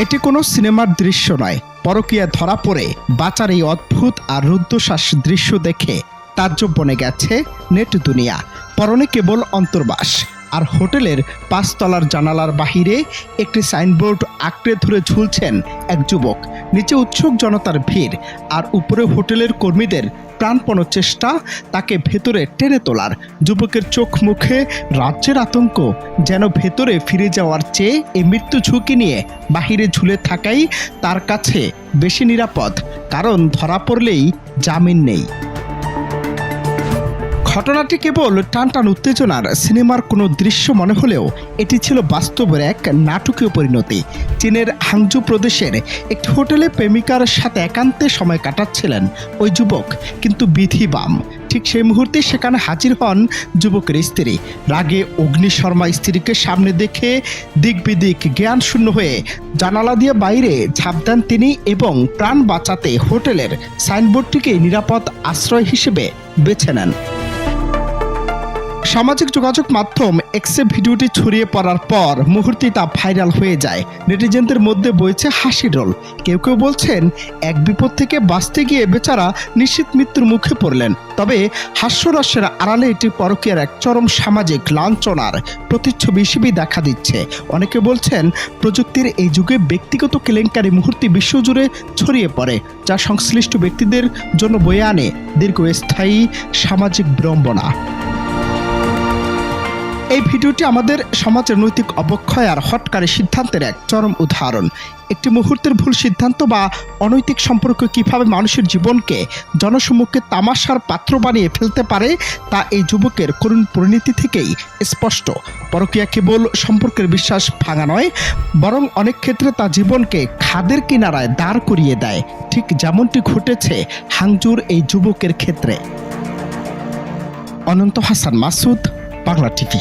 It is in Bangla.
এটি কোনো সিনেমার দৃশ্য নয়। পরকীয়া ধরা পড়ে বাঁচার এই অদ্ভুত আর রুদ্ধশ্বাস দৃশ্য দেখে তাজ্জব বনে গেছে নেট দুনিয়া। পরনে কেবল অন্তর্বাস, আর হোটেলের 5 তলার জানালার বাহিরে একটি সাইনবোর্ড আঁকড়ে ধরে ঝুলছেন এক যুবক। নিচে উৎসুক জনতার ভিড়, আর উপরে হোটেলের কর্মীদের প্রাণপণ চেষ্টা তাকে ভেতরে টেনে তোলার। যুবকের চোখ মুখে রাজ্যের আতঙ্ক, যেন ভেতরে ফিরে যাওয়ার চেয়ে এই মৃত্যু ঝুঁকি নিয়ে বাহিরে ঝুলে থাকাই তার কাছে বেশি নিরাপদ, কারণ ধরা পড়লেই জামিন নেই। ঘটনাটি কেবল টানটান উত্তেজনার সিনেমার কোনো দৃশ্য মনে হলেও এটি ছিল বাস্তবের এক নাটকীয় পরিণতি। চীনের হাংজু প্রদেশের একটি হোটেলে প্রেমিকার সাথে একান্তে সময় কাটাচ্ছিলেন ওই যুবক, কিন্তু বিধি বাম। ঠিক সেই মুহূর্তে সেখানে হাজির হন যুবকের স্ত্রী। রাগে অগ্নিশর্মা স্ত্রীকে সামনে দেখে দিক বিদিক জ্ঞান শূন্য হয়ে জানালা দিয়ে বাইরে ঝাঁপ দেন তিনি, এবং প্রাণ বাঁচাতে হোটেলের সাইনবোর্ডটিকে নিরাপদ আশ্রয় হিসেবে বেছে নেন। সামাজিক যোগাযোগ মাধ্যম এক্সে ভিডিওটি ছড়িয়ে পড়ার পর মুহূর্তেই তা ভাইরাল হয়ে যায়। নেটিজেনদের মধ্যে বইছে হাসির রোল। কেউ কেউ বলছেন এক বিপদ থেকে বাঁচতে গিয়ে বেচারা নিশ্চিত মৃত্যুর মুখে পড়লেন। তবে হাস্যরসের আড়ালে এটি পরকীয়ার এক চরম সামাজিক লাঞ্ছনার প্রতিচ্ছবি হিসেবেই দেখা দিচ্ছে। অনেকে বলছেন প্রযুক্তির এই যুগে ব্যক্তিগত কেলেঙ্কারি মুহূর্তে বিশ্বজুড়ে ছড়িয়ে পড়ে, যা সংশ্লিষ্ট ব্যক্তিদের জন্য বয়ে আনে দীর্ঘস্থায়ী সামাজিক বিড়ম্বনা। এই ভিডিওটি আমাদের সমাজের নৈতিক অবক্ষয় আর হটকারী সিদ্ধান্তের এক চরম উদাহরণ। একটি মুহূর্তের ভুল সিদ্ধান্ত বা অনৈতিক সম্পর্ক কিভাবে মানুষের জীবনকে জনসম্মুখে তামাশার পাত্র বানিয়ে ফেলতে পারে তা এই যুবকের করুণ পরিণতি থেকেই স্পষ্ট। পরকীয়া কেবল সম্পর্কের বিশ্বাস ভাঙা নয়, বরং অনেক ক্ষেত্রে তা জীবনকে খাদের কিনারায় দাঁড় করিয়ে দেয়, ঠিক যেমনটি ঘটেছে হাংজুর এই যুবকের ক্ষেত্রে। অনন্ত হাসান মাসুদ, বাংলা টিভি।